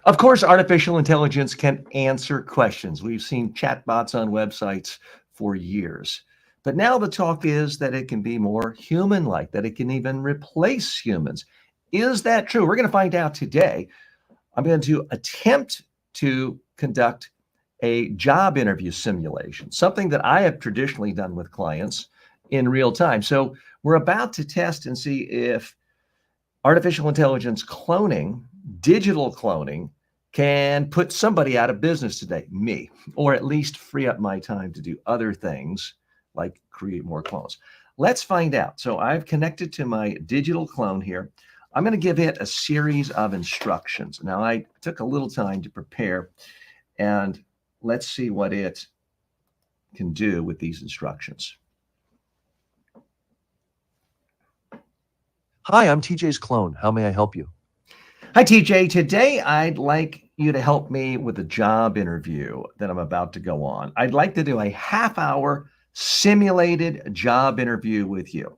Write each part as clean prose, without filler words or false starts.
Of course, artificial intelligence can answer questions. We've seen chatbots on websites for years. But now the talk is that it can be more human like, that it can even replace humans. Is that true? We're going to find out today. I'm going to attempt to conduct a job interview simulation, something that I have traditionally done with clients in real time. So we're about to test and see if artificial intelligence cloning, digital cloning, can put somebody out of business today, me, or at least free up my time to do other things like create more clones. Let's find out. So I've connected to my digital clone here. I'm going to give it a series of instructions. Now, I took a little time to prepare, and let's see what it can do with these instructions. Hi, I'm TJ's clone. How may I help you? Hi, TJ. Today, I'd like you to help me with a job interview that I'm about to go on. I'd like to do a half-hour simulated job interview with you.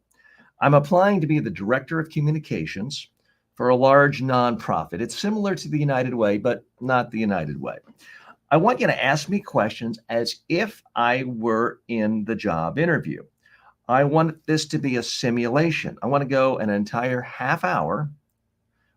I'm applying to be the director of communications for a large nonprofit. It's similar to the United Way, but not the United Way. I want you to ask me questions as if I were in the job interview. I want this to be a simulation. I want to go an entire half hour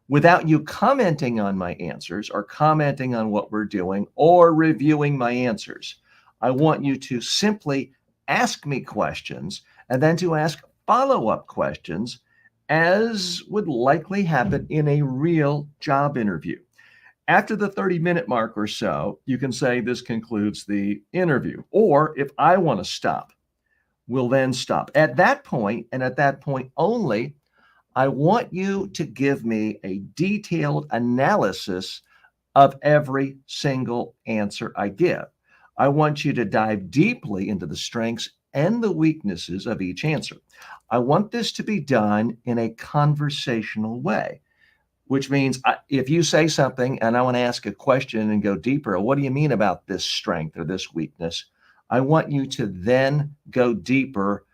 without you commenting on my answers or commenting on what we're doing or reviewing my answers. I want you to simply ask me questions and then to ask follow-up questions, as would likely happen in a real job interview. After the 30-minute mark or so, you can say this concludes the interview. Or if I want to stop, we'll then stop. At that point, and at that point only, I want you to give me a detailed analysis of every single answer I give. I want you to dive deeply into the strengths and the weaknesses of each answer. I want this to be done in a conversational way, which means if you say something and I want to ask a question and go deeper, what do you mean about this strength or this weakness? I want you to then go deeper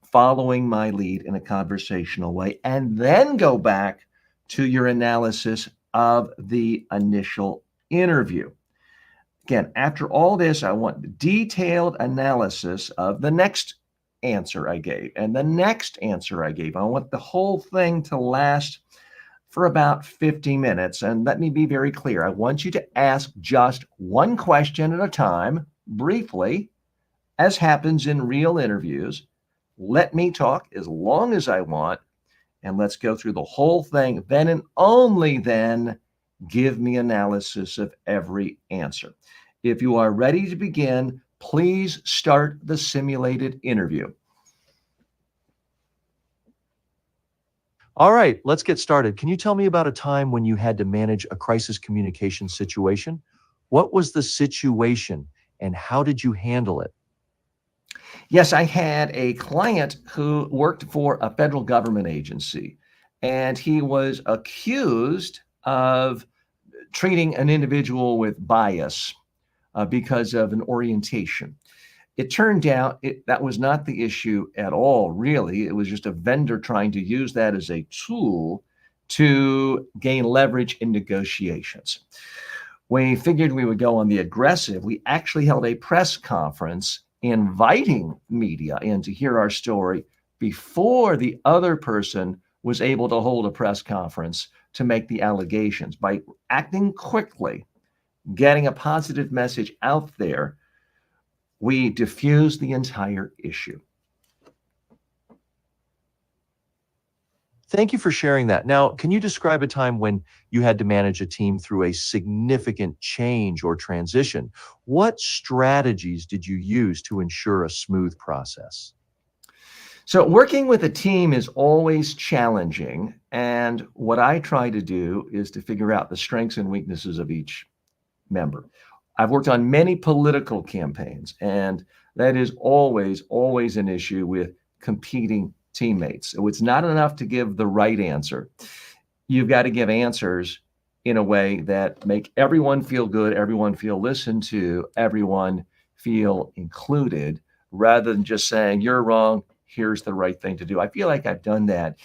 following my lead in a conversational way, and then go back to your analysis of the initial interview. Again, after all this, I want detailed analysis of the next answer I gave and the next answer I gave. I want the whole thing to last for about 50 minutes. And let me be very clear. I want you to ask just one question at a time, briefly, as happens in real interviews. Let me talk as long as I want, and let's go through the whole thing. Then and only then, give me analysis of every answer. If you are ready to begin, please start the simulated interview. All right, let's get started. Can you tell me about a time when you had to manage a crisis communication situation? What was the situation and how did you handle it? Yes, I had a client who worked for a federal government agency, and he was accused of treating an individual with bias because of an orientation. It turned out that was not the issue at all, really. It was just a vendor trying to use that as a tool to gain leverage in negotiations. We figured we would go on the aggressive. We actually held a press conference inviting media in to hear our story before the other person was able to hold a press conference to make the allegations. By acting quickly, getting a positive message out there, we diffused the entire issue. Thank you for sharing that. Now, can you describe a time when you had to manage a team through a significant change or transition? What strategies did you use to ensure a smooth process? So, working with a team is always challenging. And what I try to do is to figure out the strengths and weaknesses of each member. I've worked on many political campaigns, and that is always an issue with competing teammates. So it's not enough to give the right answer. You've got to give answers in a way that make everyone feel good, everyone feel listened to, everyone feel included, rather than just saying, you're wrong, here's the right thing to do. I feel like I've done that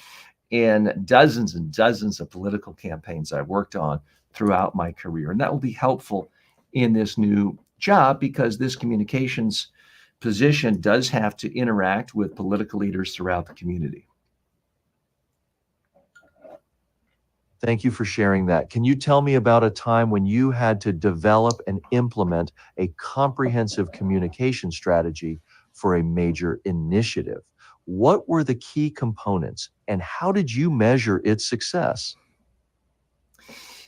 in dozens and dozens of political campaigns I've worked on throughout my career. And that will be helpful in this new job because this communications position does have to interact with political leaders throughout the community. Thank you for sharing that. Can you tell me about a time when you had to develop and implement a comprehensive communication strategy for a major initiative? What were the key components and how did you measure its success?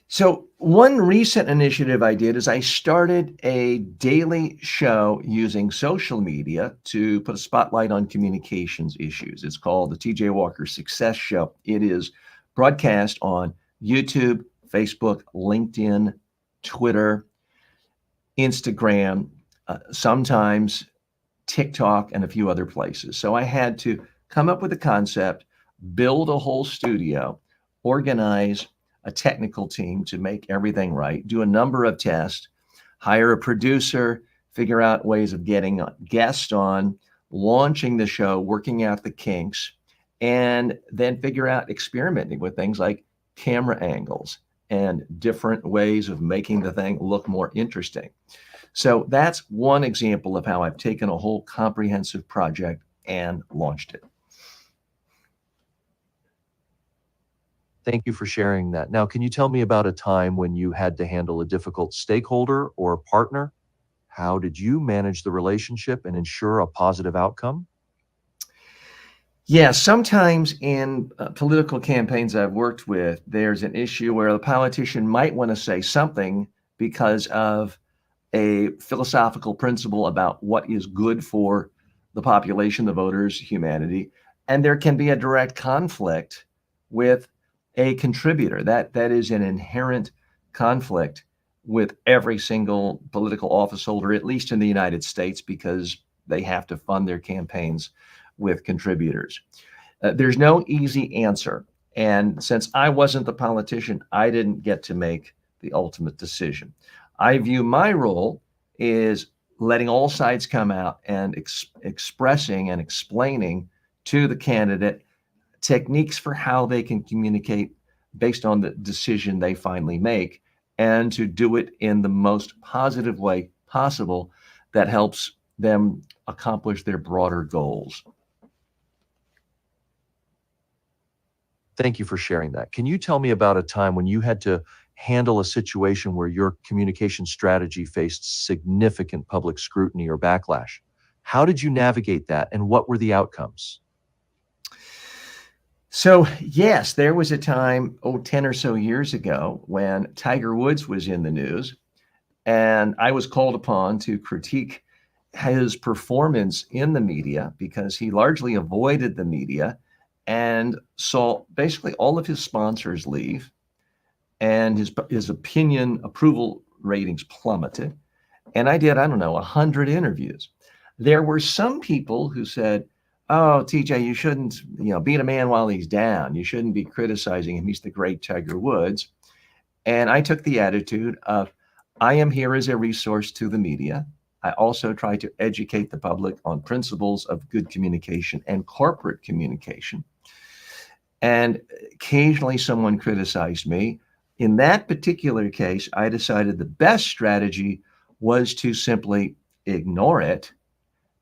So, one recent initiative I did is I started a daily show using social media to put a spotlight on communications issues. It's called the TJ Walker Success Show. It is broadcast on YouTube, Facebook, LinkedIn, Twitter, Instagram, sometimes TikTok, and a few other places. So I had to come up with a concept, build a whole studio, organize a technical team to make everything right, do a number of tests, hire a producer, figure out ways of getting guests on, launching the show, working out the kinks, and then figure out experimenting with things like camera angles and different ways of making the thing look more interesting. So that's one example of how I've taken a whole comprehensive project and launched it. Thank you for sharing that. Now, can you tell me about a time when you had to handle a difficult stakeholder or partner? How did you manage the relationship and ensure a positive outcome? Yeah, sometimes in political campaigns I've worked with, there's an issue where the politician might want to say something because of a philosophical principle about what is good for the population, the voters, humanity, and there can be a direct conflict with a contributor. That is an inherent conflict with every single political office holder, at least in the United States, because they have to fund their campaigns with contributors. There's no easy answer. And since I wasn't the politician, I didn't get to make the ultimate decision. I view my role is letting all sides come out and expressing and explaining to the candidate techniques for how they can communicate based on the decision they finally make and to do it in the most positive way possible that helps them accomplish their broader goals. Thank you for sharing that. Can you tell me about a time when you had to handle a situation where your communication strategy faced significant public scrutiny or backlash? How did you navigate that and what were the outcomes? So, yes, there was a time, 10 or so years ago when Tiger Woods was in the news, and I was called upon to critique his performance in the media because he largely avoided the media and saw basically all of his sponsors leave and his opinion approval ratings plummeted. And I did, I don't know, 100 interviews. There were some people who said, "Oh, TJ, you shouldn't, beat a man while he's down. You shouldn't be criticizing him. He's the great Tiger Woods." And I took the attitude of, I am here as a resource to the media. I also try to educate the public on principles of good communication and corporate communication. And occasionally someone criticized me. In that particular case, I decided the best strategy was to simply ignore it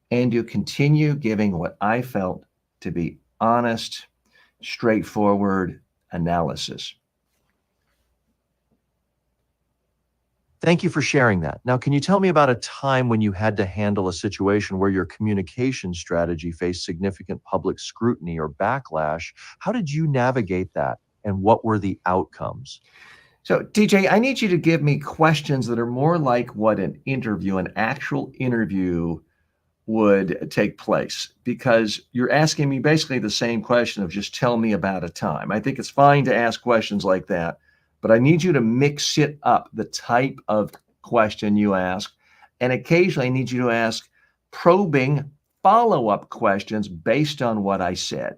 and to continue giving what I felt to be honest, straightforward analysis. Thank you for sharing that. Now, can you tell me about a time when you had to handle a situation where your communication strategy faced significant public scrutiny or backlash? How did you navigate that and what were the outcomes? So, DJ, I need you to give me questions that are more like what an actual interview would take place, because you're asking me basically the same question of just tell me about a time. I think it's fine to ask questions like that, but I need you to mix it up, the type of question you ask. And occasionally I need you to ask probing follow-up questions based on what I said.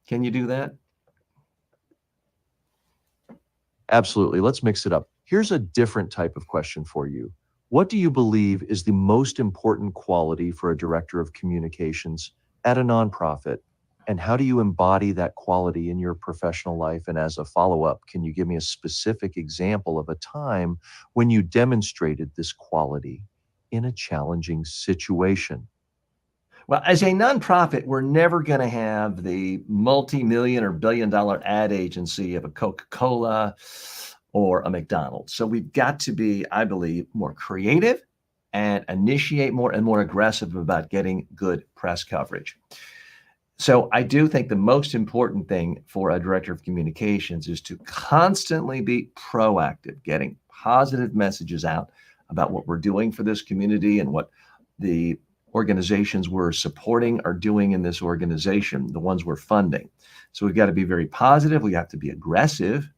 Can you do that? Absolutely. Let's mix it up. Here's a different type of question for you. What do you believe is the most important quality for a director of communications at a nonprofit? And how do you embody that quality in your professional life? And as a follow up, can you give me a specific example of a time when you demonstrated this quality in a challenging situation? Well, as a nonprofit, we're never going to have the multi-million or billion-dollar ad agency of a Coca-Cola or a McDonald's. So we've got to be, I believe, more creative and initiate more and more aggressive about getting good press coverage. So I do think the most important thing for a director of communications is to constantly be proactive, getting positive messages out about what we're doing for this community and what the organizations we're supporting are doing in this organization, the ones we're funding. So we've got to be very positive. We have to be aggressive.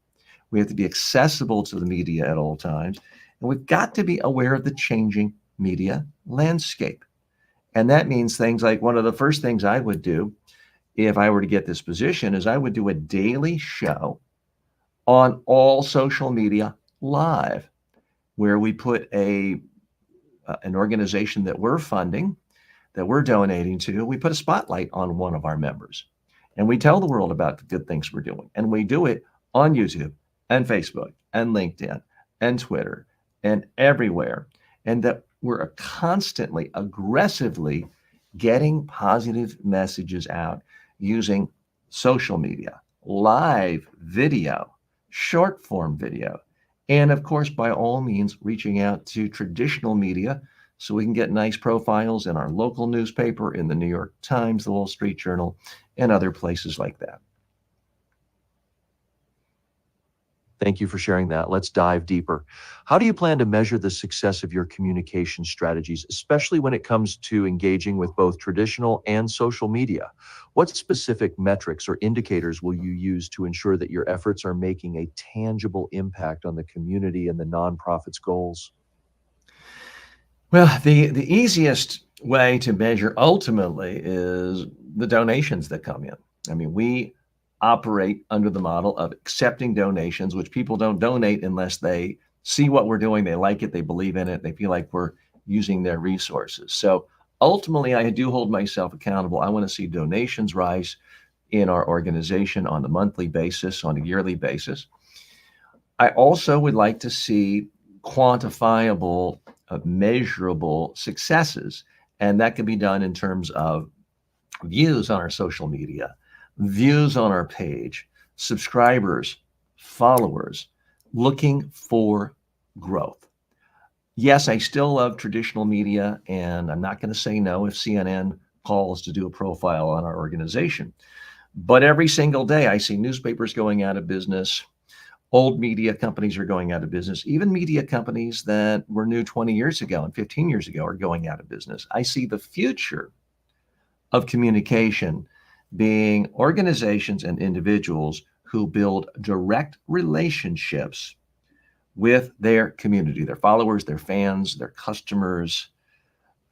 We have to be accessible to the media at all times. And we've got to be aware of the changing media landscape. And that means things like one of the first things I would do if I were to get this position is I would do a daily show on all social media live, where we put an organization that we're funding, that we're donating to, we put a spotlight on one of our members. And we tell the world about the good things we're doing. And we do it on YouTube and Facebook and LinkedIn and Twitter and everywhere. And that we're constantly, aggressively getting positive messages out using social media, live video, short form video, and of course, by all means, reaching out to traditional media so we can get nice profiles in our local newspaper, in the New York Times, the Wall Street Journal, and other places like that. Thank you for sharing that. Let's dive deeper. How do you plan to measure the success of your communication strategies, especially when it comes to engaging with both traditional and social media? What specific metrics or indicators will you use to ensure that your efforts are making a tangible impact on the community and the nonprofit's goals? Well, the easiest way to measure ultimately is the donations that come in. I mean, we operate under the model of accepting donations, which people don't donate unless they see what we're doing, they like it, they believe in it, they feel like we're using their resources. So ultimately, I do hold myself accountable. I want to see donations rise in our organization on a monthly basis, on a yearly basis. I also would like to see quantifiable, measurable successes. And that can be done in terms of views on our social media, views on our page, subscribers, followers, looking for growth. Yes, I still love traditional media, and I'm not going to say no if CNN calls to do a profile on our organization. But every single day, I see newspapers going out of business. Old media companies are going out of business. Even media companies that were new 20 years ago and 15 years ago are going out of business. I see the future of communication being organizations and individuals who build direct relationships with their community, their followers, their fans, their customers,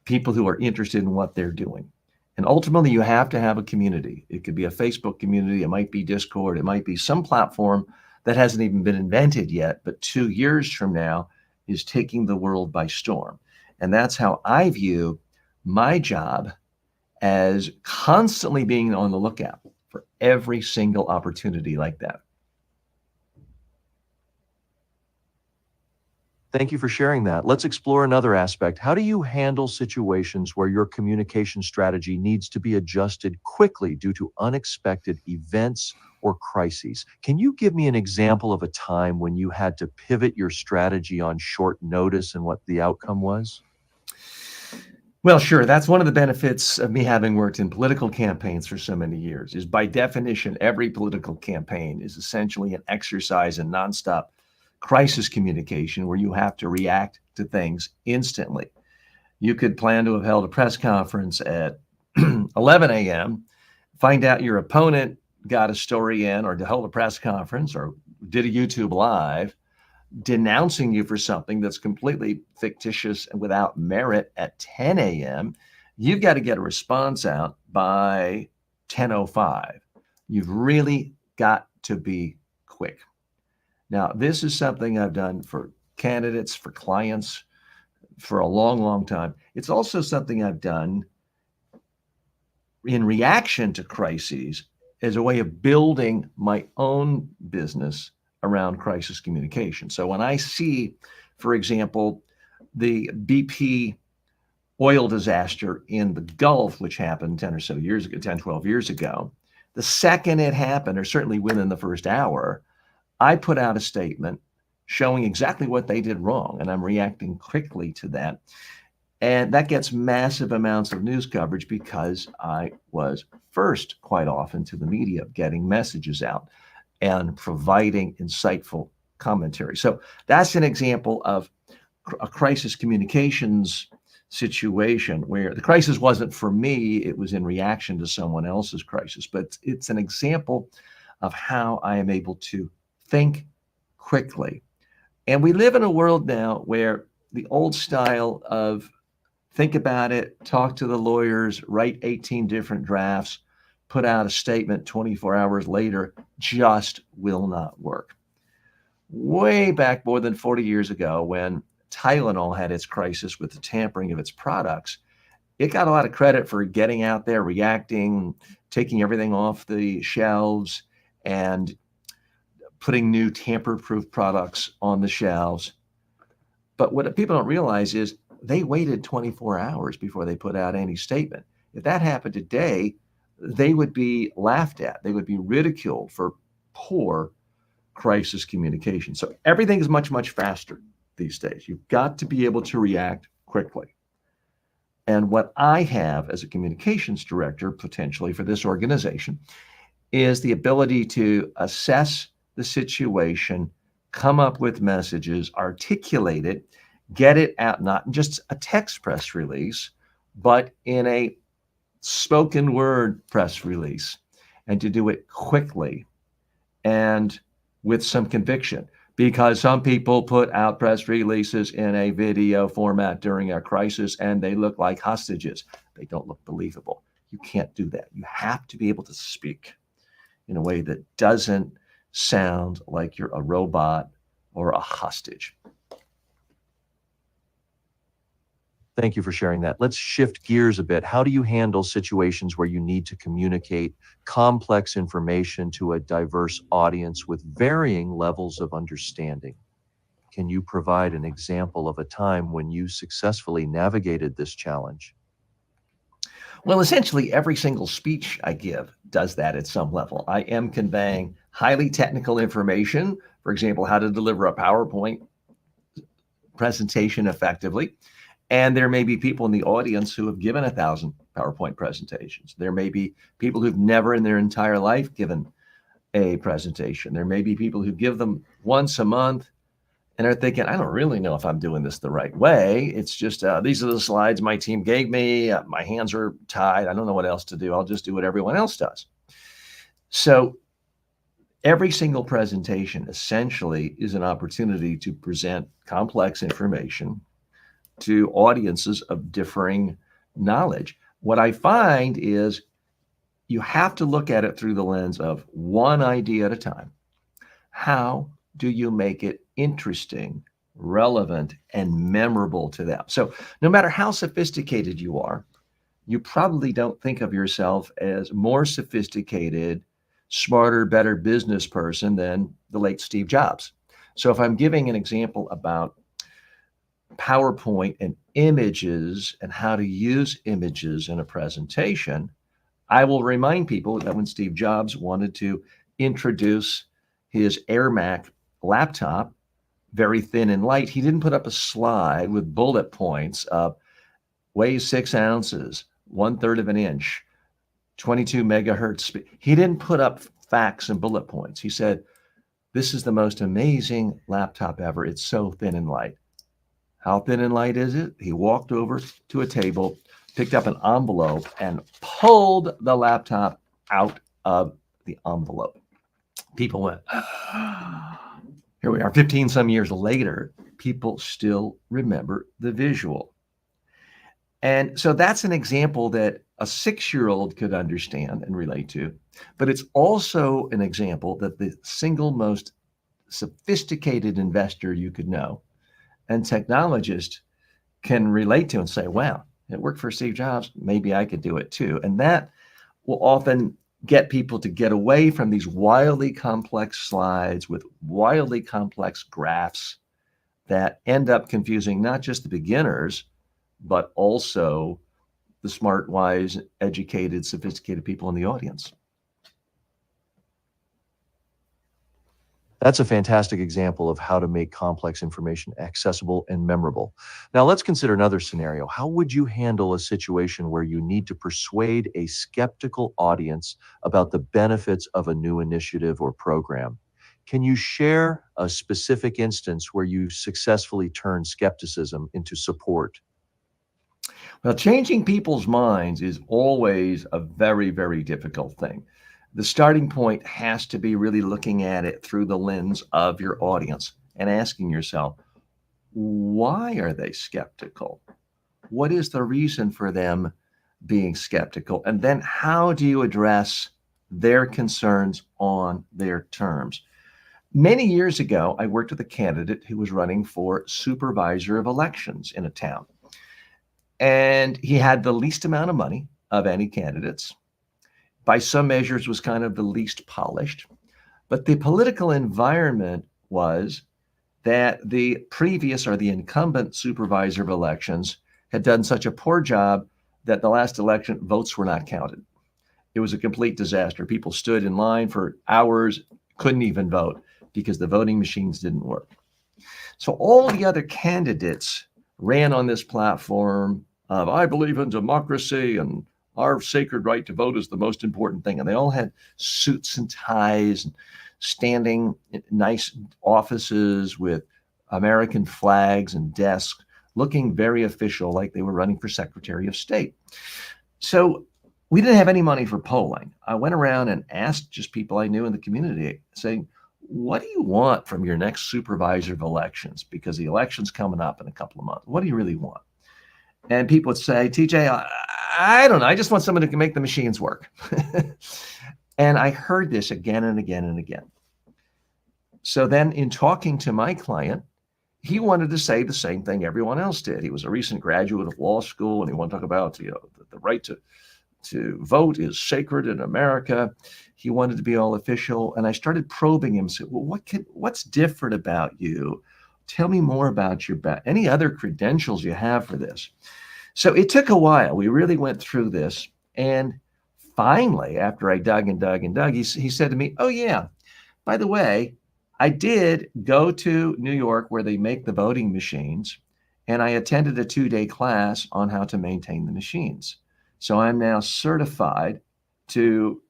people who are interested in what they're doing. And ultimately, you have to have a community. It could be a Facebook community, it might be Discord, it might be some platform that hasn't even been invented yet, but 2 years from now is taking the world by storm. And that's how I view my job, as constantly being on the lookout for every single opportunity like that. Thank you for sharing that. Let's explore another aspect. How do you handle situations where your communication strategy needs to be adjusted quickly due to unexpected events or crises? Can you give me an example of a time when you had to pivot your strategy on short notice and what the outcome was? Well, sure. That's one of the benefits of me having worked in political campaigns for so many years is by definition, every political campaign is essentially an exercise in nonstop crisis communication where you have to react to things instantly. You could plan to have held a press conference at 11 a.m., find out your opponent got a story in or held a press conference or did a YouTube live denouncing you for something that's completely fictitious and without merit at 10 a.m., you've got to get a response out by 10:05. You've really got to be quick. Now, this is something I've done for candidates, for clients for a long, long time. It's also something I've done in reaction to crises as a way of building my own business around crisis communication. So when I see, for example, the BP oil disaster in the Gulf, which happened 10 or so years ago, 10, 12 years ago, the second it happened, or certainly within the first hour, I put out a statement showing exactly what they did wrong. And I'm reacting quickly to that. And that gets massive amounts of news coverage because I was first, quite often, to the media, getting messages out and providing insightful commentary. So that's an example of a crisis communications situation where the crisis wasn't for me, it was in reaction to someone else's crisis. But it's an example of how I am able to think quickly. And we live in a world now where the old style of think about it, talk to the lawyers, write 18 different drafts, put out a statement 24 hours later just will not work. Way back more than 40 years ago, when Tylenol had its crisis with the tampering of its products, it got a lot of credit for getting out there, reacting, taking everything off the shelves, and putting new tamper-proof products on the shelves. But what people don't realize is they waited 24 hours before they put out any statement. If that happened today, they would be laughed at. They would be ridiculed for poor crisis communication. So everything is much, much faster these days. You've got to be able to react quickly. And what I have as a communications director, potentially for this organization, is the ability to assess the situation, come up with messages, articulate it, get it out, not in just a text press release, but in a spoken word press release, and to do it quickly and with some conviction. Because some people put out press releases in a video format during a crisis and they look like hostages. They don't look believable. You can't do that. You have to be able to speak in a way that doesn't sound like you're a robot or a hostage. Thank you for sharing that. Let's shift gears a bit. How do you handle situations where you need to communicate complex information to a diverse audience with varying levels of understanding? Can you provide an example of a time when you successfully navigated this challenge? Well, essentially, every single speech I give does that at some level. I am conveying highly technical information, for example, how to deliver a PowerPoint presentation effectively. And there may be people in the audience who have given 1,000 PowerPoint presentations. There may be people who've never in their entire life given a presentation. There may be people who give them once a month and are thinking, I don't really know if I'm doing this the right way. It's just, these are the slides my team gave me. My hands are tied. I don't know what else to do. I'll just do what everyone else does. So every single presentation essentially is an opportunity to present complex information to audiences of differing knowledge. What I find is you have to look at it through the lens of one idea at a time. How do you make it interesting, relevant, and memorable to them? So no matter how sophisticated you are, you probably don't think of yourself as more sophisticated, smarter, better business person than the late Steve Jobs. So if I'm giving an example about PowerPoint and images and how to use images in a presentation, I will remind people that when Steve Jobs wanted to introduce his Air Mac laptop, very thin and light, he didn't put up a slide with bullet points of weighs 6 ounces, 1/3 of an inch, 22 megahertz speed. He didn't put up facts and bullet points. He said, this is the most amazing laptop ever. It's so thin and light. How thin and light is it? He walked over to a table, picked up an envelope, and pulled the laptop out of the envelope. People went, here we are, 15 some years later, people still remember the visual. And so that's an example that a 6-year-old could understand and relate to, but it's also an example that the single most sophisticated investor you could know and technologist can relate to and say, wow, it worked for Steve Jobs. Maybe I could do it too. And that will often get people to get away from these wildly complex slides with wildly complex graphs that end up confusing not just the beginners, but also the smart, wise, educated, sophisticated people in the audience. That's a fantastic example of how to make complex information accessible and memorable. Now, let's consider another scenario. How would you handle a situation where you need to persuade a skeptical audience about the benefits of a new initiative or program? Can you share a specific instance where you successfully turned skepticism into support? Well, changing people's minds is always a very, very difficult thing. The starting point has to be really looking at it through the lens of your audience and asking yourself, why are they skeptical? What is the reason for them being skeptical? And then how do you address their concerns on their terms? Many years ago, I worked with a candidate who was running for supervisor of elections in a town. And he had the least amount of money of any candidates. By some measures, was kind of the least polished. But the political environment was that the previous or the incumbent supervisor of elections had done such a poor job that the last election votes were not counted. It was a complete disaster. People stood in line for hours, couldn't even vote because the voting machines didn't work. So all the other candidates ran on this platform of, I believe in democracy and our sacred right to vote is the most important thing. And they all had suits and ties and standing in nice offices with American flags and desks, looking very official, like they were running for Secretary of State. So we didn't have any money for polling. I went around and asked just people I knew in the community, saying, what do you want from your next supervisor of elections? Because the election's coming up in a couple of months. What do you really want? And people would say, TJ, I don't know. I just want someone who can make the machines work. And I heard this again and again and again. So then in talking to my client, he wanted to say the same thing everyone else did. He was a recent graduate of law school, and he wanted to talk about the right to vote is sacred in America. He wanted to be all official. And I started probing him, said, well, what's different about you? Tell me more about any other credentials you have for this. So it took a while. We really went through this. And finally, after I dug and dug and dug, he said to me, oh, yeah, by the way, I did go to New York where they make the voting machines, and I attended a 2-day class on how to maintain the machines. So I'm now certified to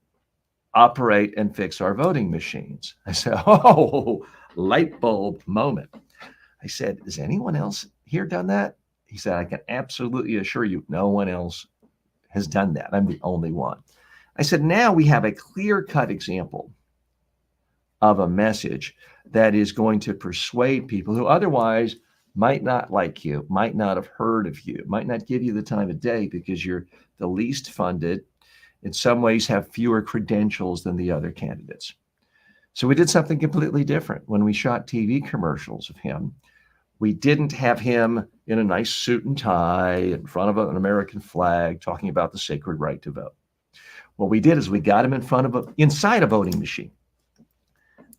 operate and fix our voting machines. I said, oh, light bulb moment. I said, has anyone else here done that? He said, I can absolutely assure you no one else has done that. I'm the only one. I said, now we have a clear-cut example of a message that is going to persuade people who otherwise might not like you, might not have heard of you, might not give you the time of day because you're the least funded, in some ways have fewer credentials than the other candidates. So we did something completely different. When we shot TV commercials of him, we didn't have him in a nice suit and tie in front of an American flag talking about the sacred right to vote. What we did is we got him inside a voting machine.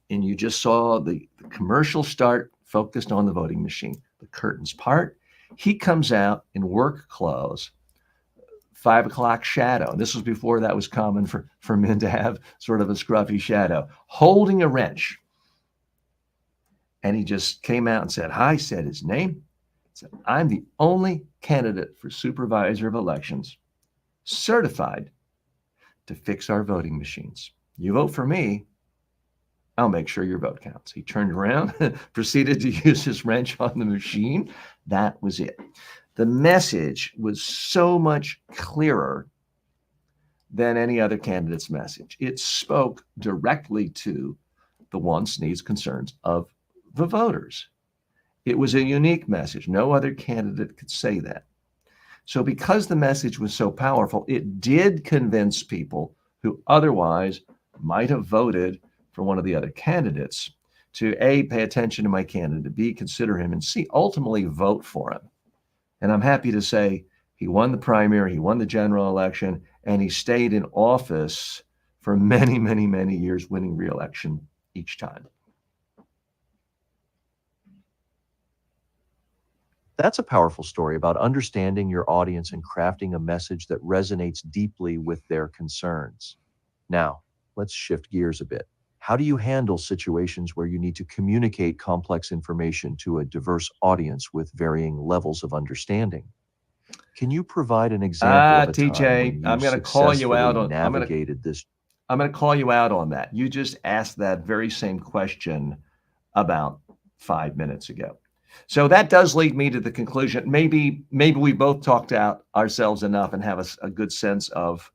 And you just saw the commercial start focused on the voting machine. The curtains part. He comes out in work clothes, 5 o'clock shadow. And this was before that was common for men to have sort of a scruffy shadow, holding a wrench. And he just came out and said, hi, said his name. Said, I'm the only candidate for supervisor of elections certified to fix our voting machines. You vote for me, I'll make sure your vote counts. He turned around, proceeded to use his wrench on the machine. That was it. The message was so much clearer than any other candidate's message. It spoke directly to the wants, needs, concerns of the voters. It was a unique message. No other candidate could say that. So because the message was so powerful, it did convince people who otherwise might have voted for one of the other candidates to A, pay attention to my candidate, B, consider him, and C, ultimately vote for him. And I'm happy to say He won the primary, he won the general election, and he stayed in office for many, many, many years, winning re-election each time. That's a powerful story about understanding your audience and crafting a message that resonates deeply with their concerns. Now, let's shift gears a bit. How do you handle situations where you need to communicate complex information to a diverse audience with varying levels of understanding? Can you provide an example of a time TJ, when you successfully navigated this? I'm going to call you out on that. You just asked that very same question about 5 minutes ago. So that does lead me to the conclusion. Maybe we both talked out ourselves enough and have a good sense of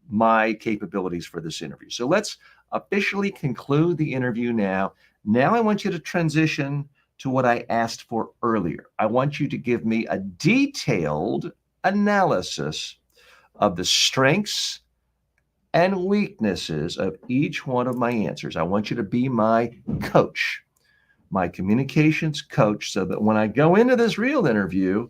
my capabilities for this interview. So let's officially conclude the interview now. Now I want you to transition to what I asked for earlier. I want you to give me a detailed analysis of the strengths and weaknesses of each one of my answers. I want you to be my coach, my communications coach, so that when I go into this real interview,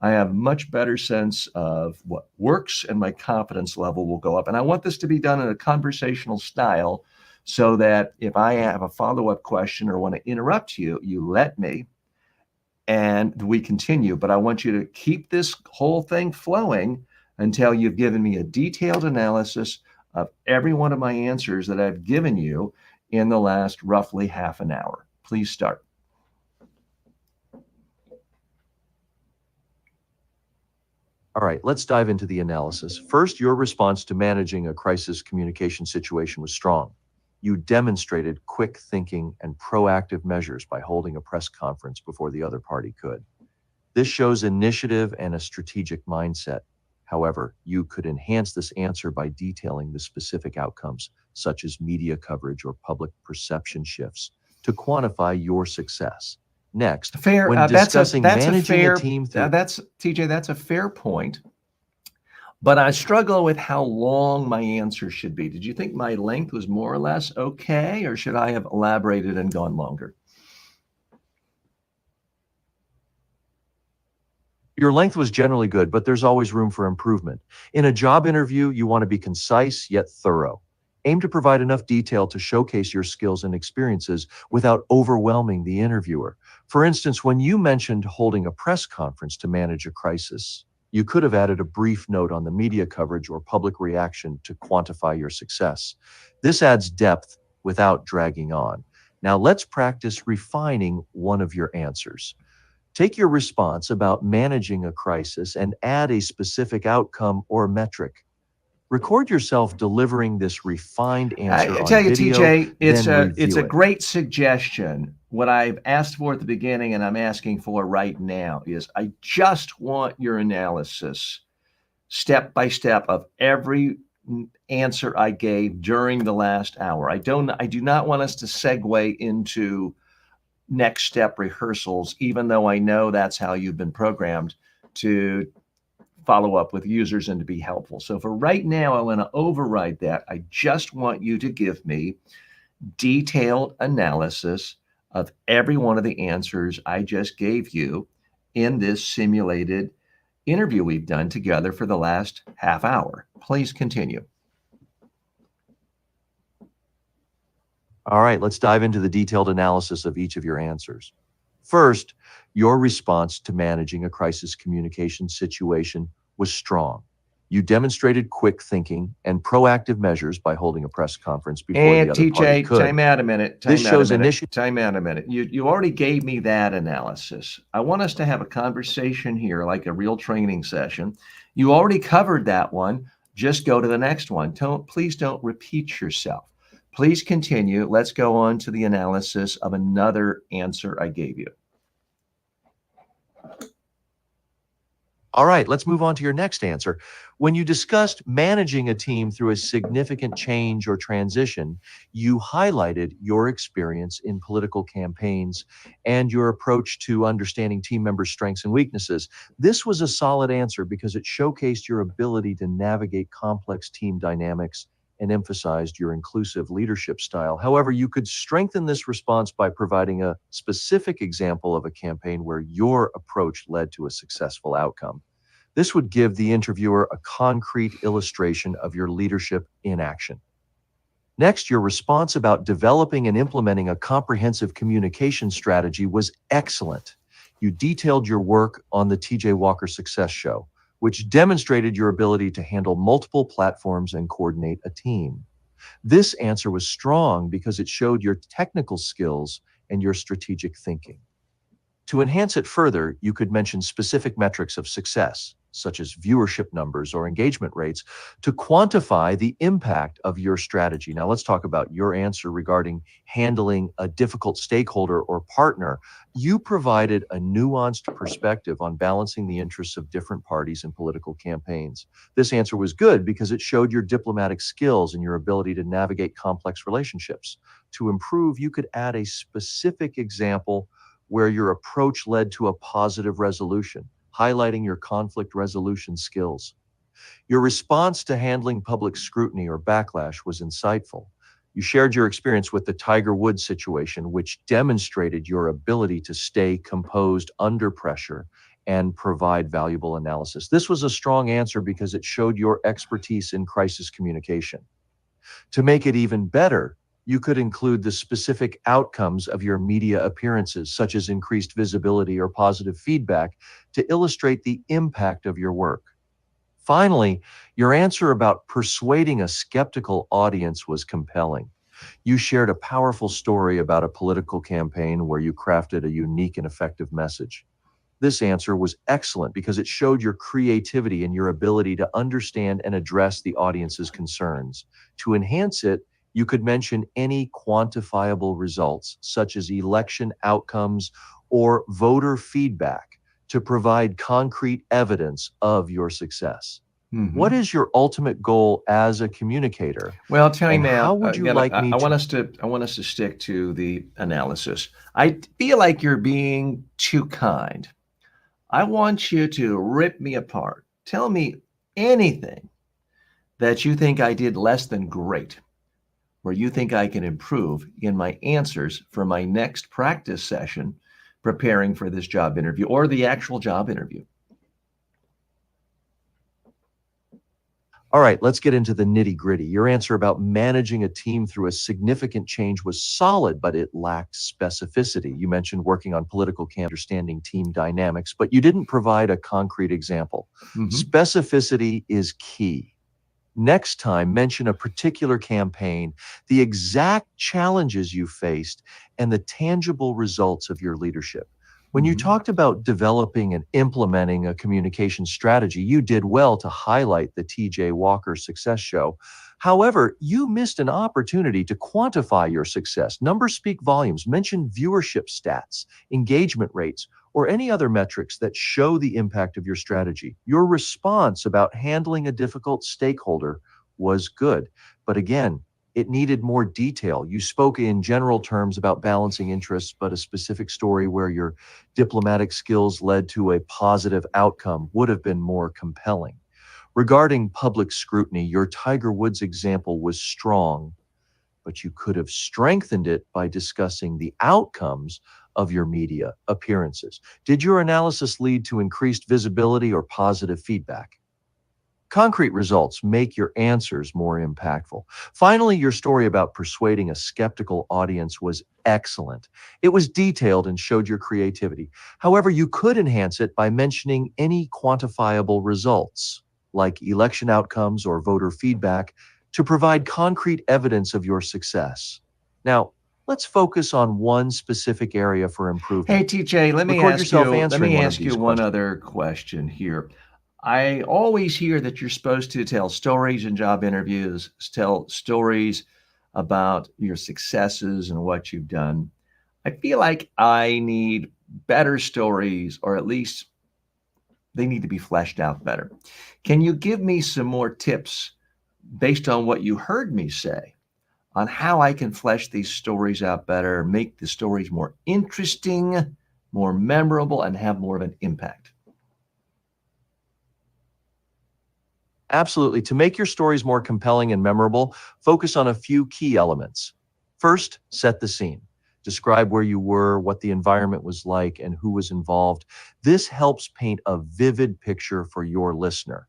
I have much better sense of what works and my confidence level will go up. And I want this to be done in a conversational style so that if I have a follow-up question or want to interrupt you, you let me and we continue. But I want you to keep this whole thing flowing until you've given me a detailed analysis of every one of my answers that I've given you in the last roughly half an hour. Please start. All right, let's dive into the analysis. First, your response to managing a crisis communication situation was strong. You demonstrated quick thinking and proactive measures by holding a press conference before the other party could. This shows initiative and a strategic mindset. However, you could enhance this answer by detailing the specific outcomes, such as media coverage or public perception shifts, to quantify your success. Next, when discussing managing a team through that's TJ, that's a fair point. But I struggle with how long my answer should be. Did you think my length was more or less okay, or should I have elaborated and gone longer? Your length was generally good, but there's always room for improvement. In a job interview, you want to be concise yet thorough. Aim to provide enough detail to showcase your skills and experiences without overwhelming the interviewer. For instance, when you mentioned holding a press conference to manage a crisis, you could have added a brief note on the media coverage or public reaction to quantify your success. This adds depth without dragging on. Now let's practice refining one of your answers. Take your response about managing a crisis and add a specific outcome or metric. Record yourself delivering this refined answer I tell on you, video, TJ, it's then a review it. great suggestion. What I've asked for at the beginning and I'm asking for right now is I just want your analysis step by step of every answer I gave during the last hour. I do not want us to segue into next step rehearsals, even though I know that's how you've been programmed to follow up with users and to be helpful. So for right now, I want to override that. I just want you to give me detailed analysis of every one of the answers I just gave you in this simulated interview we've done together for the last half hour. Please continue. All right, let's dive into the detailed analysis of each of your answers. First, your response to managing a crisis communication situation was strong. You demonstrated quick thinking and proactive measures by holding a press conference before And the other party TJ, could. time out a minute. This shows initiative. Time out a minute. You already gave me that analysis. I want us to have a conversation here, like a real training session. You already covered that one. Just go to the next one. Please don't repeat yourself. Please continue. Let's go on to the analysis of another answer I gave you. All right, let's move on to your next answer. When you discussed managing a team through a significant change or transition, you highlighted your experience in political campaigns and your approach to understanding team members' strengths and weaknesses. This was a solid answer because it showcased your ability to navigate complex team dynamics and emphasized your inclusive leadership style. However, you could strengthen this response by providing a specific example of a campaign where your approach led to a successful outcome. This would give the interviewer a concrete illustration of your leadership in action. Next, your response about developing and implementing a comprehensive communication strategy was excellent. You detailed your work on the TJ Walker Success Show, which demonstrated your ability to handle multiple platforms and coordinate a team. This answer was strong because it showed your technical skills and your strategic thinking. To enhance it further, you could mention specific metrics of success, such as viewership numbers or engagement rates, to quantify the impact of your strategy. Now, let's talk about your answer regarding handling a difficult stakeholder or partner. You provided a nuanced perspective on balancing the interests of different parties in political campaigns. This answer was good because it showed your diplomatic skills and your ability to navigate complex relationships. To improve, you could add a specific example where your approach led to a positive resolution, highlighting your conflict resolution skills. Your response to handling public scrutiny or backlash was insightful. You shared your experience with the Tiger Woods situation, which demonstrated your ability to stay composed under pressure and provide valuable analysis. This was a strong answer because it showed your expertise in crisis communication. To make it even better, you could include the specific outcomes of your media appearances, such as increased visibility or positive feedback, to illustrate the impact of your work. Finally, your answer about persuading a skeptical audience was compelling. You shared a powerful story about a political campaign where you crafted a unique and effective message. This answer was excellent because it showed your creativity and your ability to understand and address the audience's concerns. To enhance it, you could mention any quantifiable results, such as election outcomes or voter feedback, to provide concrete evidence of your success. What is your ultimate goal as a communicator? Well, tell me, And man. how would you Again, like I me want to? us to stick to the analysis. I feel like you're being too kind. I want you to rip me apart. Tell me anything that you think I did less than great, where you think I can improve in my answers for my next practice session preparing for this job interview or the actual job interview. All right, let's get into the nitty-gritty. Your answer about managing a team through a significant change was solid, but it lacked specificity. You mentioned working on political campaigns, understanding team dynamics, but you didn't provide a concrete example. Specificity is key. Next time, mention a particular campaign, the exact challenges you faced, and the tangible results of your leadership. When you talked about developing and implementing a communication strategy, you did well to highlight the TJ Walker Success Show. However, you missed an opportunity to quantify your success. Numbers speak volumes. Mention viewership stats, engagement rates, or any other metrics that show the impact of your strategy. Your response about handling a difficult stakeholder was good, but again, it needed more detail. You spoke in general terms about balancing interests, but a specific story where your diplomatic skills led to a positive outcome would have been more compelling. Regarding public scrutiny, your Tiger Woods example was strong, but you could have strengthened it by discussing the outcomes of your media appearances. Did your analysis lead to increased visibility or positive feedback? Concrete results make your answers more impactful. Finally, your story about persuading a skeptical audience was excellent. It was detailed and showed your creativity. However, you could enhance it by mentioning any quantifiable results, like election outcomes or voter feedback, to provide concrete evidence of your success. Now, let's focus on one specific area for improvement. Hey, TJ, Record yourself answering one of these one questions. other question here. I always hear that you're supposed to tell stories in job interviews, tell stories about your successes and what you've done. I feel like I need better stories, or at least they need to be fleshed out better. Can you give me some more tips based on what you heard me say on how I can flesh these stories out better, make the stories more interesting, more memorable, and have more of an impact? Absolutely. To make your stories more compelling and memorable, focus on a few key elements. First, set the scene. Describe where you were, what the environment was like, and who was involved. This helps paint a vivid picture for your listener.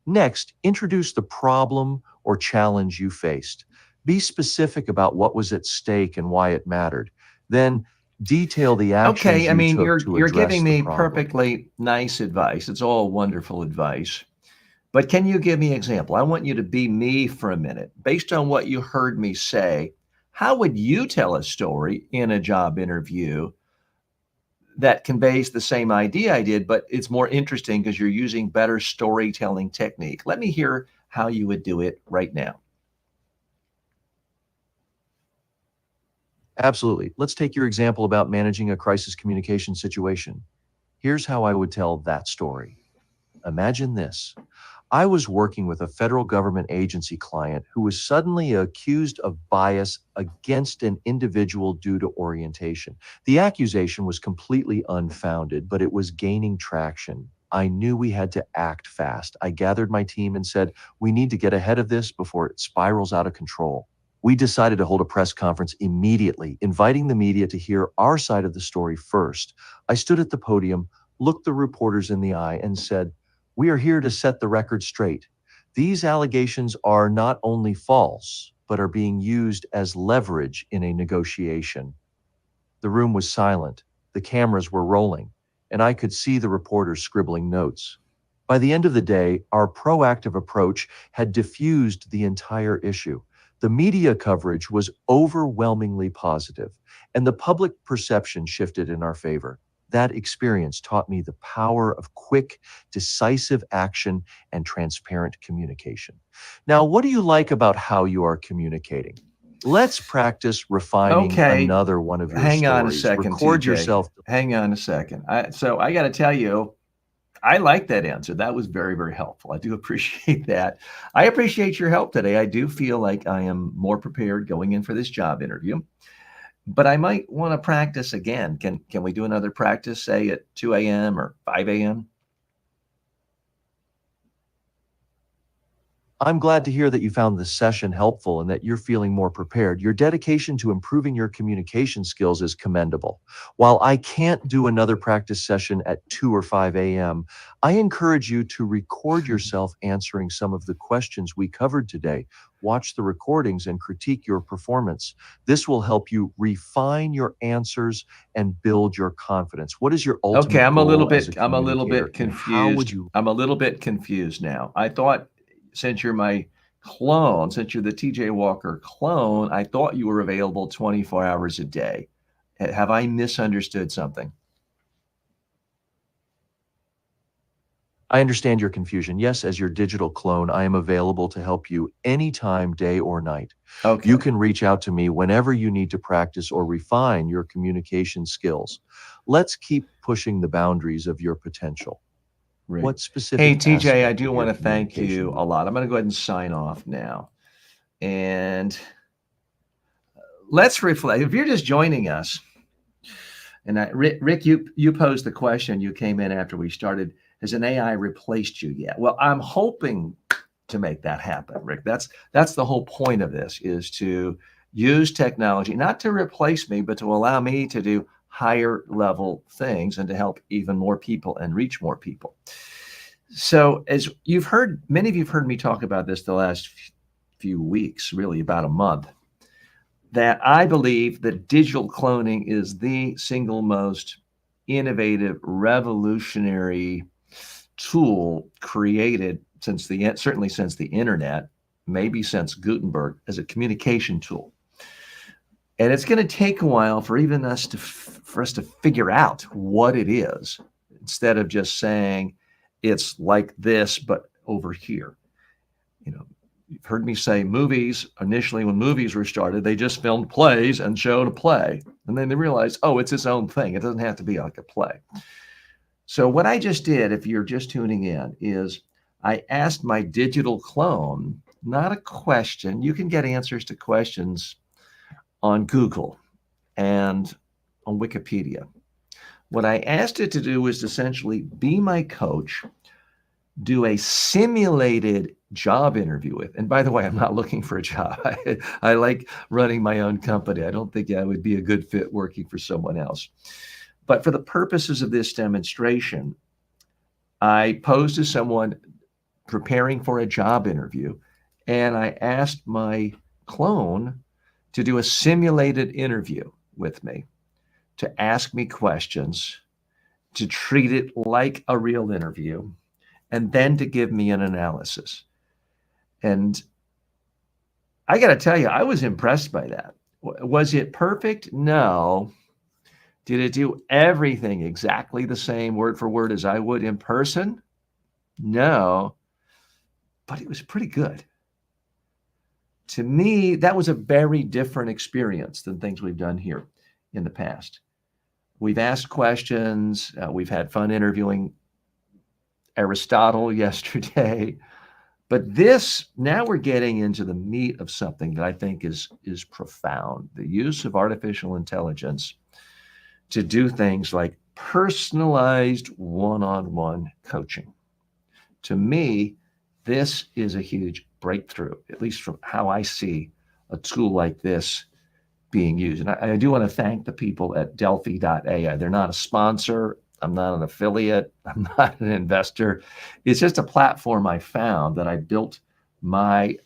Next, introduce the problem or challenge you faced. Be specific about what was at stake and why it mattered. Then, detail the actions Okay, I you mean, took you're to you're address giving the me problem. perfectly nice advice. It's all wonderful advice. But can you give me an example? I want you to be me for a minute. Based on what you heard me say, how would you tell a story in a job interview that conveys the same idea I did, but it's more interesting because you're using better storytelling technique? Let me hear how you would do it right now. Absolutely. Let's take your example about managing a crisis communication situation. Here's how I would tell that story. Imagine this. I was working with a federal government agency client who was suddenly accused of bias against an individual due to orientation. The accusation was completely unfounded, but it was gaining traction. I knew we had to act fast. I gathered my team and said, we need to get ahead of this before it spirals out of control. We decided to hold a press conference immediately, inviting the media to hear our side of the story first. I stood at the podium, looked the reporters in the eye, and said, we are here to set the record straight. These allegations are not only false, but are being used as leverage in a negotiation. The room was silent, the cameras were rolling, and I could see the reporters scribbling notes. By the end of the day, our proactive approach had diffused the entire issue. The media coverage was overwhelmingly positive, and the public perception shifted in our favor. That experience taught me the power of quick, decisive action and transparent communication. Now, what do you like about how you are communicating? Let's practice refining Okay, another one of your hang on a stories. second, Record TJ. yourself. Hang on a second. So I got to tell you, I like that answer. That was very, very helpful. I do appreciate that. I appreciate your help today. I do feel like I am more prepared going in for this job interview, but I might want to practice again. Can we do another practice, say at 2 a.m. or 5 a.m.? I'm glad to hear that you found this session helpful and that you're feeling more prepared. Your dedication to improving your communication skills is commendable. While I can't do another practice session at 2 or 5 a.m., I encourage you to record yourself answering some of the questions we covered today. Watch the recordings and critique your performance. This will help you refine your answers and build your confidence. What is your Okay, ultimate goal as a I'm a little bit communicator, and how would confused. you? I'm a little bit confused now. I thought since you're my clone, since you're the TJ Walker clone, I thought you were available 24 hours a day. Have I misunderstood something? I understand your confusion. Yes, as your digital clone, I am available to help you anytime, day or night. You Okay, can reach out to me whenever you need to practice or refine your communication skills. Let's keep pushing the boundaries of your potential. great. What Hey, specific TJ, I aspect do of your want to thank you communication? a lot. I'm going to go ahead and sign off now. And let's reflect. If you're just joining us, and Rick, you posed the question. You came in after we started. Has an AI replaced you yet? Well, I'm hoping to make that happen, Rick. That's the whole point of this is to use technology not to replace me, but to allow me to do higher level things and to help even more people and reach more people. So, as you've heard, many of you've heard me talk about this the last few weeks, really about a month, that I believe that digital cloning is the single most innovative, revolutionary tool created since certainly since the internet, maybe since Gutenberg, as a communication tool. And it's going to take a while for even us to for us to figure out what it is, instead of just saying it's like this but over here. You know, you've heard me say movies. Initially, when movies were started, they just filmed plays and showed a play, and then they realized, oh, it's its own thing. It doesn't have to be like a play. So what I just did, if you're just tuning in, is I asked my digital clone not a question. You can get answers to questions on Google and on Wikipedia. What I asked it to do was essentially be my coach, do a simulated job interview with. And by the way, I'm not looking for a job. I like running my own company. I don't think I would be a good fit working for someone else. But for the purposes of this demonstration, I posed to someone preparing for a job interview, and I asked my clone to do a simulated interview with me, to ask me questions, to treat it like a real interview, and then to give me an analysis. And I got to tell you, I was impressed by that. Was it perfect? No. Did it do everything exactly the same word for word as I would in person? No. But it was pretty good. To me, that was a very different experience than things we've done here in the past. We've asked questions. We've had fun interviewing Aristotle yesterday. But this, now we're getting into the meat of something that I think is profound. The use of artificial intelligence to do things like personalized one-on-one coaching. To me, this is a huge breakthrough, at least from how I see a tool like this being used. And I do want to thank the people at delphi.ai. They're not a sponsor. I'm not an affiliate. I'm not an investor. It's just a platform I found that I built my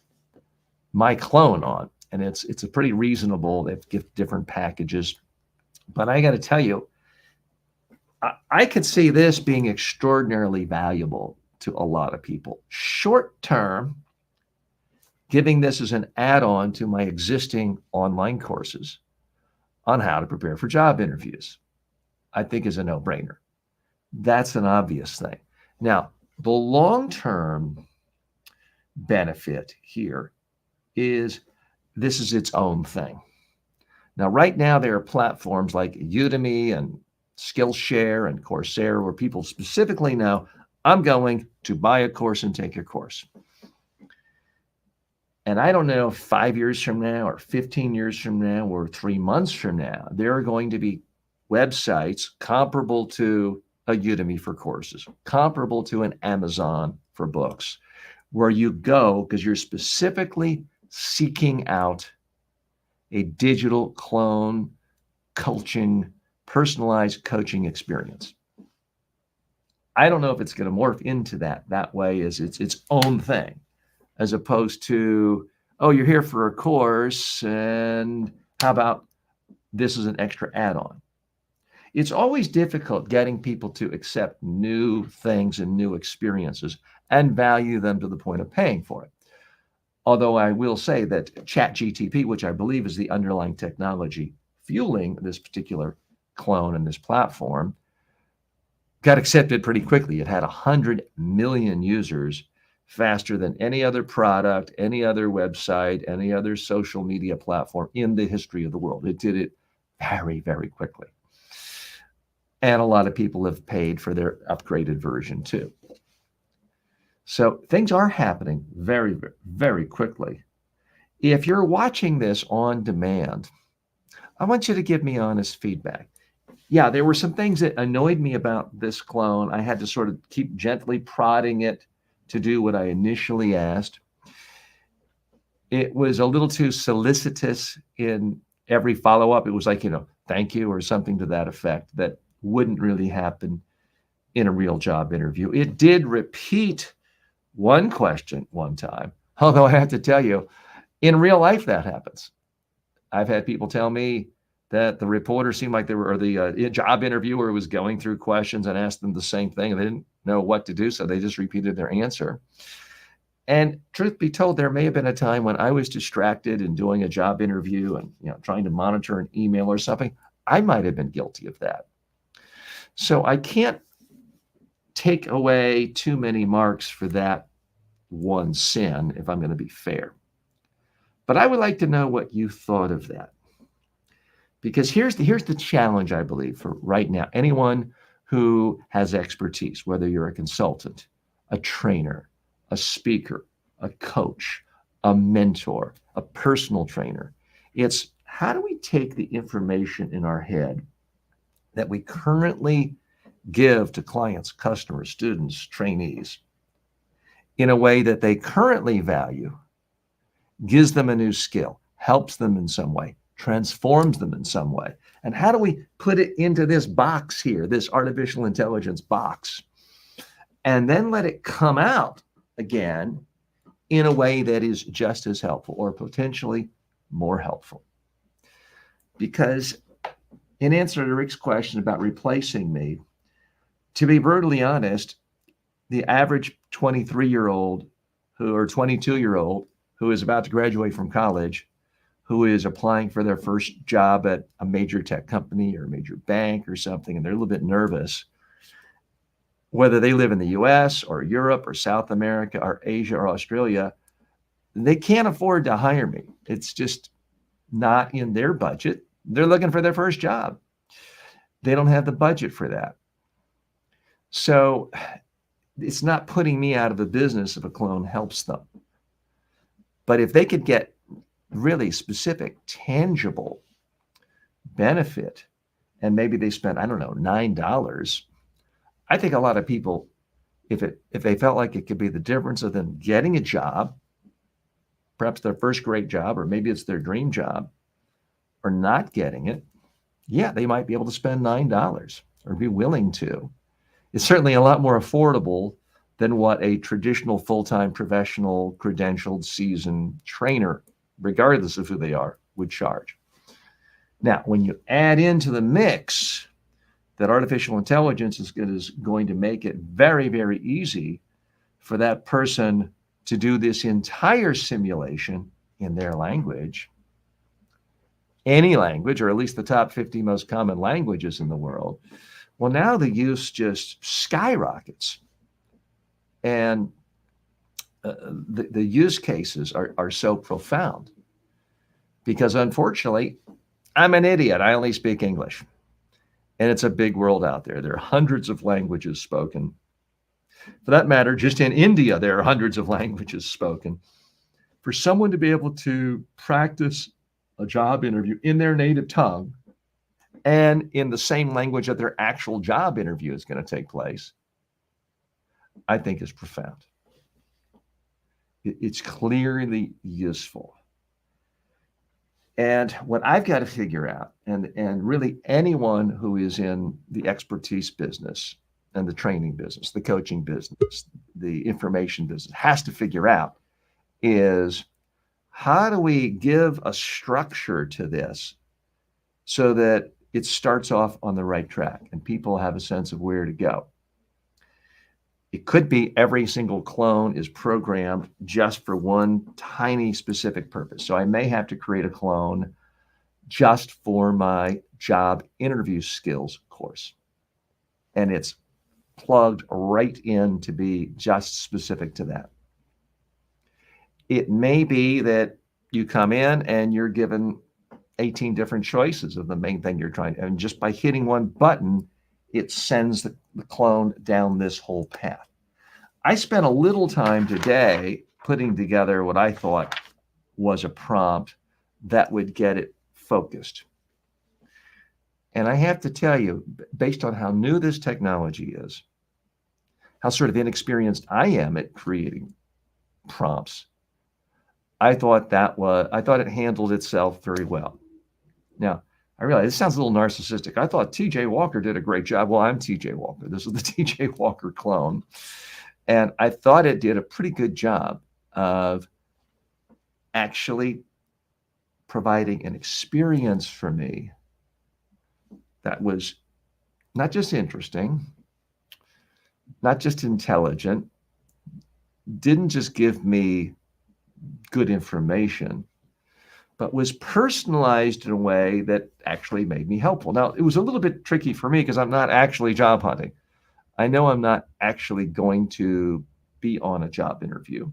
clone on. And it's a pretty reasonable, they've given different packages. But I got to tell you, I could see this being extraordinarily valuable to a lot of people. Short term, giving this as an add-on to my existing online courses on how to prepare for job interviews, I think is a no-brainer. That's an obvious thing. Now, the long-term benefit here is this is its own thing. Now, right now, there are platforms like Udemy and Skillshare and Coursera where people specifically know, I'm going to buy a course and take a course. And I don't know if 5 years from now or 15 years from now or 3 months from now, there are going to be websites comparable to a Udemy for courses, comparable to an Amazon for books, where you go because you're specifically seeking out a digital clone coaching, personalized coaching experience. I don't know if it's going to morph into that way as its own thing, as opposed to, oh, you're here for a course, and how about this is an extra add-on? It's always difficult getting people to accept new things and new experiences and value them to the point of paying for it. Although I will say that ChatGTP, which I believe is the underlying technology fueling this particular clone and this platform, got accepted pretty quickly. It had 100 million users faster than any other product, any other website, any other social media platform in the history of the world. It did it very, very quickly. And a lot of people have paid for their upgraded version too. So things are happening very, very quickly. If you're watching this on demand, I want you to give me honest feedback. Yeah, there were some things that annoyed me about this clone. I had to sort of keep gently prodding it to do what I initially asked. It was a little too solicitous in every follow-up. It was like, thank you or something to that effect that wouldn't really happen in a real job interview. It did repeat one question one time, although I have to tell you, in real life that happens. I've had people tell me that the reporter seemed like the job interviewer was going through questions and asked them the same thing, and they didn't know what to do, so they just repeated their answer. And truth be told, there may have been a time when I was distracted in doing a job interview and trying to monitor an email or something. I might have been guilty of that. So I can't take away too many marks for that one sin if I'm going to be fair. But I would like to know what you thought of that. Because here's the challenge, I believe, for right now. Anyone who has expertise, whether you're a consultant, a trainer, a speaker, a coach, a mentor, a personal trainer, it's how do we take the information in our head that we currently give to clients, customers, students, trainees, in a way that they currently value, gives them a new skill, helps them in some way, transforms them in some way. And how do we put it into this box here, this artificial intelligence box, and then let it come out again in a way that is just as helpful or potentially more helpful? Because in answer to Rick's question about replacing me, to be brutally honest, the average 23-year-old or 22-year-old who is about to graduate from college, who is applying for their first job at a major tech company or a major bank or something, and they're a little bit nervous, whether they live in the US or Europe or South America or Asia or Australia, they can't afford to hire me. It's just not in their budget. They're looking for their first job. They don't have the budget for that. So it's not putting me out of the business if a clone helps them. But if they could get really specific, tangible benefit, and maybe they spent, I don't know, $9, I think a lot of people, if they felt like it could be the difference of them getting a job, perhaps their first great job, or maybe it's their dream job, or not getting it, yeah, they might be able to spend $9 or be willing to. It's certainly a lot more affordable than what a traditional full-time professional credentialed seasoned trainer, regardless of who they are, would charge. Now, when you add into the mix that artificial intelligence is going to make it very, very easy for that person to do this entire simulation in their language, any language, or at least the top 50 most common languages in the world, well, now the use just skyrockets. And the use cases are so profound because, unfortunately, I'm an idiot. I only speak English. And it's a big world out there. There are hundreds of languages spoken. For that matter, just in India, there are hundreds of languages spoken. For someone to be able to practice a job interview in their native tongue and in the same language that their actual job interview is going to take place, I think is profound. It's clearly useful. And what I've got to figure out, and really anyone who is in the expertise business and the training business, the coaching business, the information business, has to figure out is, how do we give a structure to this so that it starts off on the right track and people have a sense of where to go? It could be every single clone is programmed just for one tiny specific purpose. So I may have to create a clone just for my job interview skills course. And it's plugged right in to be just specific to that. It may be that you come in and you're given 18 different choices of the main thing you're trying, and just by hitting one button, it sends the clone down this whole path. I spent a little time today putting together what I thought was a prompt that would get it focused. And I have to tell you, based on how new this technology is, how sort of inexperienced I am at creating prompts, I thought it handled itself very well. Now, I realize this sounds a little narcissistic. I thought TJ Walker did a great job. Well, I'm TJ Walker. This is the TJ Walker clone. And I thought it did a pretty good job of actually providing an experience for me that was not just interesting, not just intelligent, didn't just give me good information, but was personalized in a way that actually made me helpful. Now, it was a little bit tricky for me because I'm not actually job hunting. I know I'm not actually going to be on a job interview,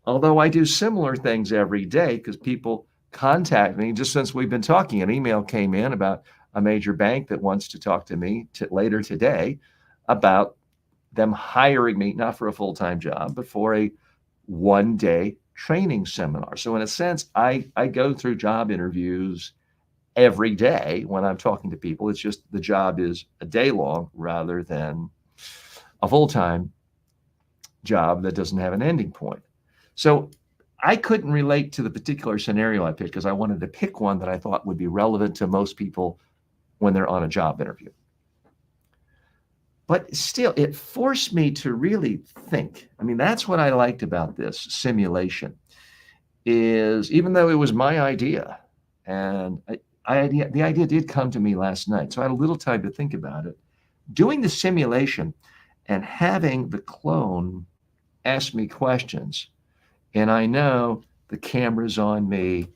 although I do similar things every day because people contact me. Just since we've been talking, an email came in about a major bank that wants to talk to me later today about them hiring me, not for a full-time job, but for a one-day training seminar. So in a sense, I go through job interviews every day when I'm talking to people. It's just the job is a day long rather than a full-time job that doesn't have an ending point. So I couldn't relate to the particular scenario I picked because I wanted to pick one that I thought would be relevant to most people when they're on a job interview. But still, it forced me to really think. I mean, that's what I liked about this simulation is even though it was my idea, and the idea did come to me last night, so I had a little time to think about it. Doing the simulation and having the clone ask me questions, and I know the camera's on me,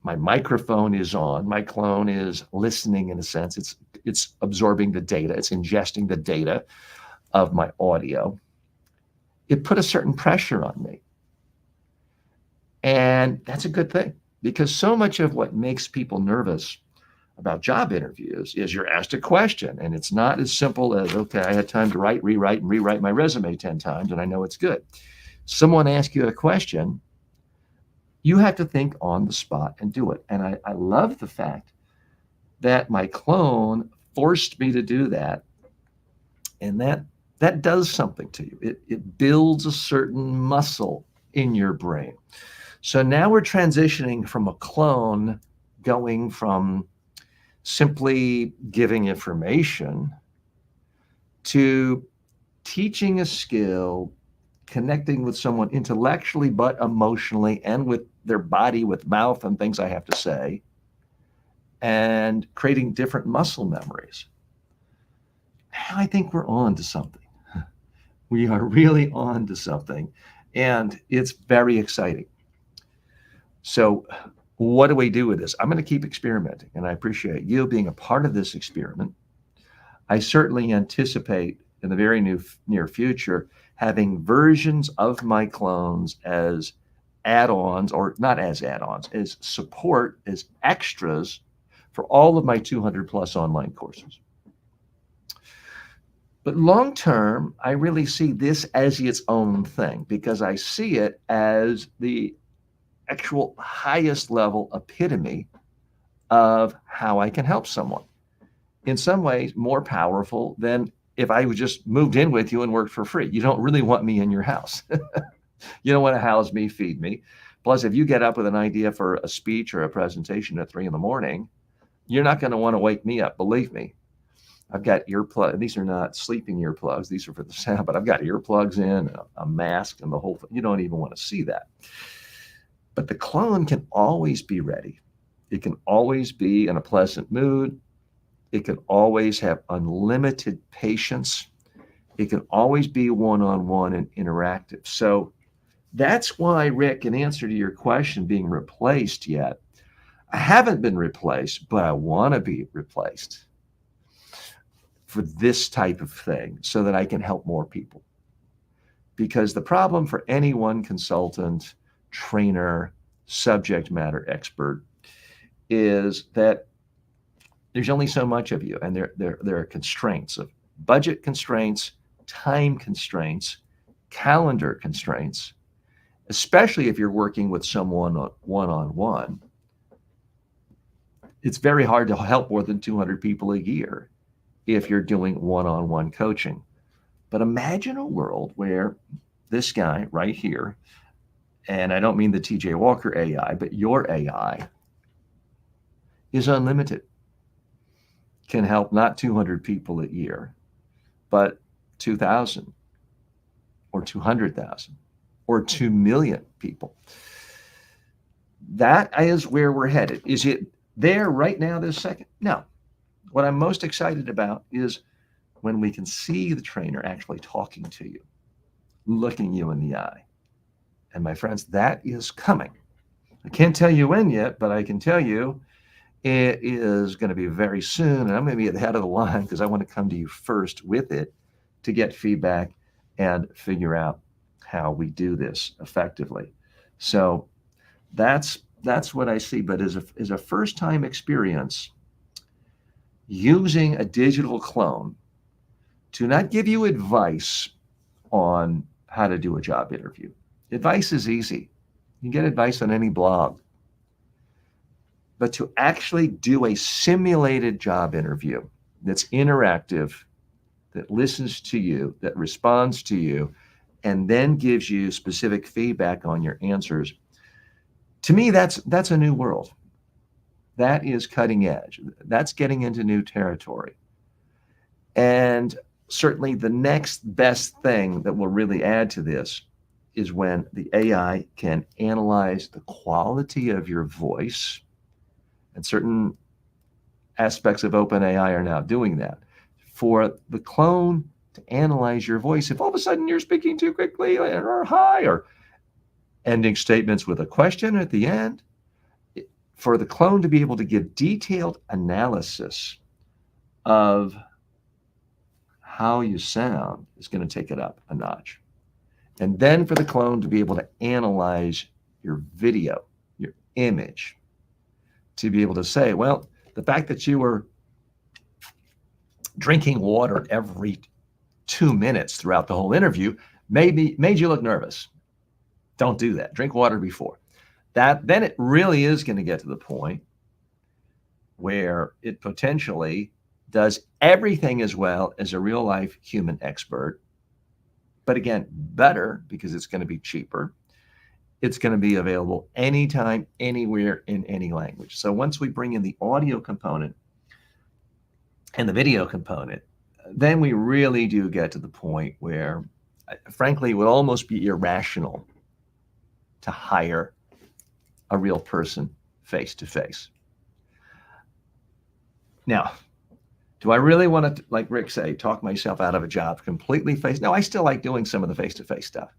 my microphone is on, my clone is listening in a sense. It's absorbing the data, it's ingesting the data of my audio. It put a certain pressure on me. And that's a good thing because so much of what makes people nervous about job interviews is you're asked a question and it's not as simple as, okay, I had time to write, rewrite, and rewrite my resume 10 times and I know it's good. Someone asks you a question, you have to think on the spot and do it. And I love the fact that my clone forced me to do that. And that does something to you. It builds a certain muscle in your brain. So now we're transitioning from a clone going from simply giving information to teaching a skill, connecting with someone intellectually, but emotionally, and with their body, with mouth and things I have to say, and creating different muscle memories. I think we're on to something. We are really on to something, and it's very exciting. So, what do we do with this? I'm going to keep experimenting, and I appreciate you being a part of this experiment. I certainly anticipate in the very near future having versions of my clones as add-ons, or not as add-ons, as support, as extras for all of my 200 plus online courses. But long term, I really see this as its own thing because I see it as the actual highest level epitome of how I can help someone. In some ways, more powerful than if I just moved in with you and worked for free. You don't really want me in your house. You don't want to house me, feed me. Plus, if you get up with an idea for a speech or a presentation at 3 a.m, you're not going to want to wake me up. Believe me. I've got earplugs. These are not sleeping earplugs. These are for the sound, but I've got earplugs in, a mask, and the whole thing. You don't even want to see that. But the clone can always be ready. It can always be in a pleasant mood. It can always have unlimited patience. It can always be one-on-one and interactive. So that's why, Rick, in answer to your question, being replaced yet, I haven't been replaced, but I want to be replaced for this type of thing so that I can help more people. Because the problem for any one consultant, trainer, subject matter expert is that there's only so much of you, and there are constraints of budget constraints, time constraints, calendar constraints, especially if you're working with someone one-on-one. It's very hard to help more than 200 people a year if you're doing one-on-one coaching. But imagine a world where this guy right here, and I don't mean the TJ Walker AI, but your AI is unlimited, can help not 200 people a year, but 2,000 or 200,000 or 2 million people. That is where we're headed. Is it there right now, this second? No. What I'm most excited about is when we can see the trainer actually talking to you, looking you in the eye. And my friends, that is coming. I can't tell you when yet, but I can tell you it is going to be very soon. And I'm going to be at the head of the line because I want to come to you first with it to get feedback and figure out how we do this effectively. So that's what I see. But as a first-time experience, using a digital clone to not give you advice on how to do a job interview. Advice is easy. You can get advice on any blog. But to actually do a simulated job interview that's interactive, that listens to you, that responds to you, and then gives you specific feedback on your answers. To me, that's a new world. That is cutting edge. That's getting into new territory. And certainly the next best thing that will really add to this is when the AI can analyze the quality of your voice, and certain aspects of OpenAI are now doing that. For the clone to analyze your voice, if all of a sudden you're speaking too quickly or high, or ending statements with a question at the end, for the clone to be able to give detailed analysis of how you sound is going to take it up a notch. And then for the clone to be able to analyze your video, your image, to be able to say, well, the fact that you were drinking water every 2 minutes throughout the whole interview made you look nervous. Don't do that. Drink water before. Then it really is going to get to the point where it potentially does everything as well as a real life human expert. But again, better, because it's going to be cheaper. It's going to be available anytime, anywhere, in any language. So once we bring in the audio component and the video component, then we really do get to the point where, frankly, it would almost be irrational to hire a real person face to face. Now, do I really want to, like Rick say, talk myself out of a job completely face? No, I still like doing some of the face-to-face stuff.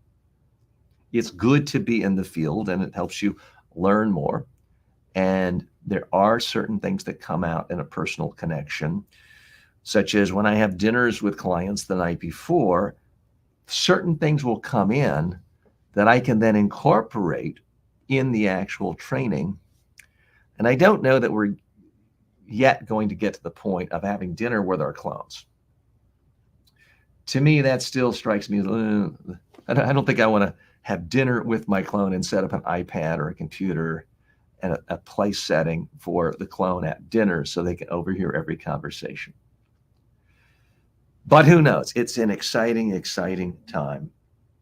It's good to be in the field, and it helps you learn more. And there are certain things that come out in a personal connection, such as when I have dinners with clients the night before, certain things will come in that I can then incorporate in the actual training. And I don't know that we're yet going to get to the point of having dinner with our clones. To me, that still strikes me as, I don't think I want to have dinner with my clone and set up an iPad or a computer and a place setting for the clone at dinner so they can overhear every conversation. But who knows? It's an exciting, exciting time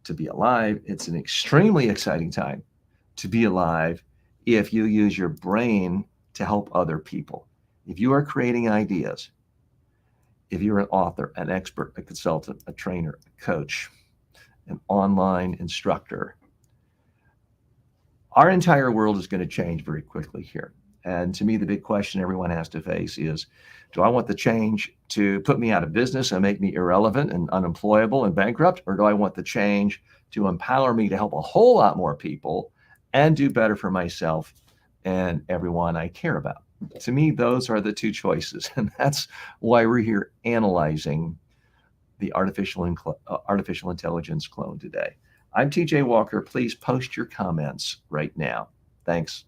to be alive. It's an extremely exciting time to be alive if you use your brain to help other people. If you are creating ideas, if you're an author, an expert, a consultant, a trainer, a coach, an online instructor, our entire world is going to change very quickly here. And to me, the big question everyone has to face is, do I want the change to put me out of business and make me irrelevant and unemployable and bankrupt? Or do I want the change to empower me to help a whole lot more people and do better for myself and everyone I care about? To me, those are the two choices. And that's why we're here analyzing the artificial intelligence clone today. I'm TJ Walker. Please post your comments right now. Thanks.